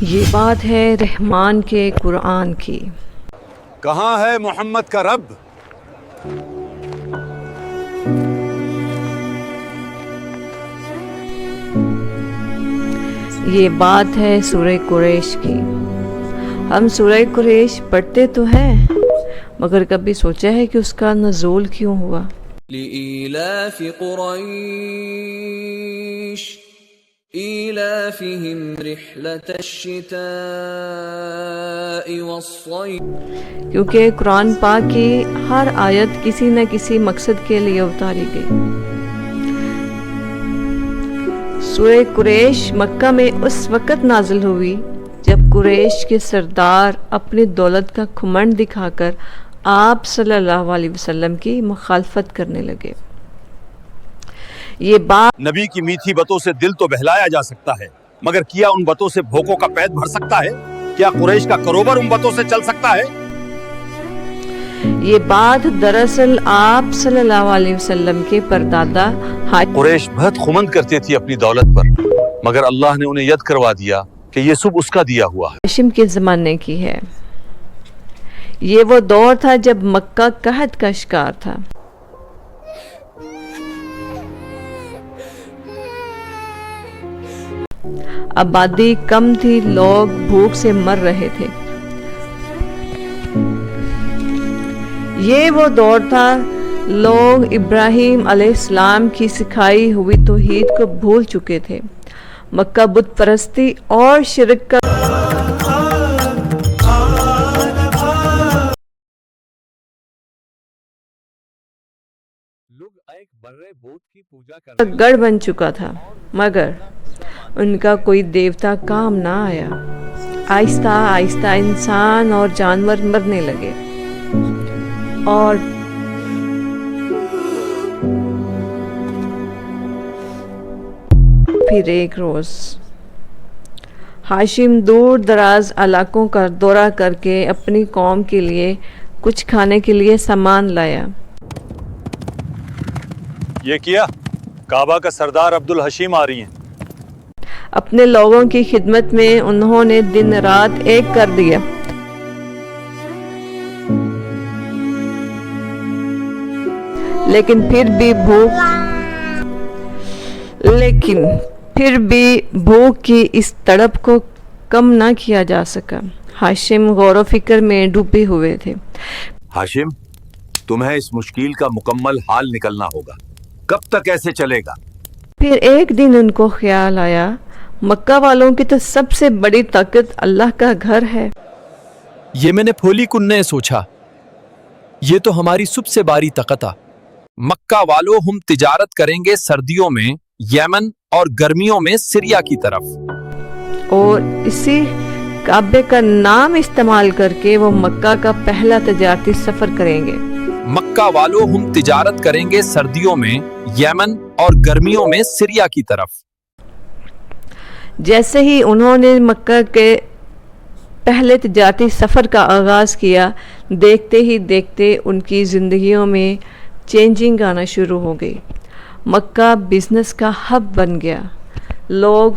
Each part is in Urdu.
یہ بات ہے رحمان کے قرآن کی۔ کہاں ہے محمد کا رب؟ یہ بات ہے سورہ قریش کی۔ ہم سورہ قریش پڑھتے تو ہیں، مگر کبھی سوچا ہے کہ اس کا نزول کیوں ہوا؟ لإيلاف قريش إيلافهم رحلة الشتاء والصيف۔ کیونکہ قرآن پاک کی ہر آیت کسی نہ کسی مقصد کے لیے اتاری گئی۔ سورہ قریش مکہ میں اس وقت نازل ہوئی جب قریش کے سردار اپنی دولت کا گھمنڈ دکھا کر آپ صلی اللہ علیہ وسلم کی مخالفت کرنے لگے۔ یہ بات نبی کی میٹھی باتوں سے دل تو بہلایا جا سکتا ہے، مگر کیا ان باتوں سے بھوکوں کا پیٹ بھر سکتا ہے؟ کیا قریش کا کاروبار ان باتوں سے چل سکتا ہے؟ یہ بات دراصل آپ صلی اللہ علیہ وسلم کے پردادا قریش بہت خمند کرتی تھی اپنی دولت پر، مگر اللہ نے انہیں یاد کروا دیا کہ یہ سب اس کا دیا ہوا ہے۔ ہاشم کے زمانے کی ہے۔ یہ وہ دور تھا جب مکہ قحط کا شکار تھا۔ آبادی کم تھی، لوگ بھوک سے مر رہے تھے۔ یہ وہ دور تھا لوگ ابراہیم علیہ السلام کی سکھائی ہوئی توحید کو بھول چکے تھے۔ مکہ بت پرستی اور شرک کا گڑھ بن چکا تھا، مگر ان کا کوئی دیوتا کام نہ آیا۔ آہستہ آہستہ انسان اور جانور مرنے لگے، اور پھر ایک روز ہاشم دور دراز علاقوں کا دورہ کر کے اپنی قوم کے لیے کچھ کھانے کے لیے سامان لایا۔ یہ کیا؟ کعبہ کا سردار عبدالحشیم آ رہی ہیں۔ اپنے لوگوں کی خدمت میں انہوں نے دن رات ایک کر دیا، لیکن پھر بھی بھوک کی اس تڑپ کو کم نہ کیا جا سکا۔ ہاشم غور و فکر میں ڈوبے ہوئے تھے۔ ہاشم، تمہیں اس مشکل کا مکمل حال نکلنا ہوگا۔ کب تک ایسے چلے گا؟ پھر ایک دن ان کو خیال آیا، مکہ والوں کی تو سب سے بڑی طاقت اللہ کا گھر ہے۔ یہ میں نے پھولی کن نے سوچا، یہ تو ہماری سب سے بڑی طاقت ہے۔ مکہ والوں ہم تجارت کریں گے سردیوں میں یمن اور گرمیوں میں سریا کی طرف، اور اسی کعبے کا نام استعمال کر کے وہ مکہ کا پہلا تجارتی سفر کریں گے۔ مکہ والوں ہم تجارت کریں گے سردیوں میں یمن اور گرمیوں میں سریا کی طرف۔ جیسے ہی انہوں نے مکہ کے پہلے تجارتی سفر کا آغاز کیا، دیکھتے ہی دیکھتے ان کی زندگیوں میں چینجنگ آنا شروع ہو گئی۔ مکہ بزنس کا ہب بن گیا۔ لوگ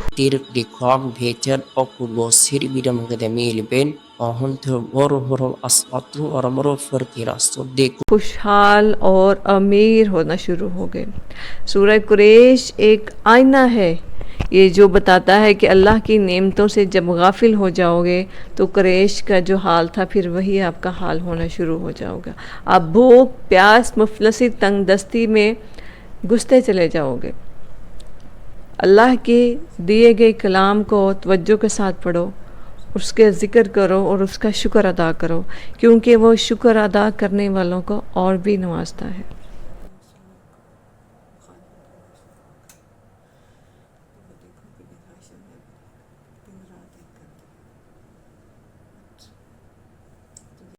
خوشحال اور امیر ہونا شروع ہو گئے۔ سورہ قریش ایک آئینہ ہے، یہ جو بتاتا ہے کہ اللہ کی نعمتوں سے جب غافل ہو جاؤ گے تو قریش کا جو حال تھا پھر وہی آپ کا حال ہونا شروع ہو جاؤ گا۔ آپ بھوک، پیاس، مفلسی، تنگ دستی میں گھستے چلے جاؤ گے۔ اللہ کے دیے گئے کلام کو توجہ کے ساتھ پڑھو، اس کے ذکر کرو اور اس کا شکر ادا کرو، کیونکہ وہ شکر ادا کرنے والوں کو اور بھی نوازتا ہے۔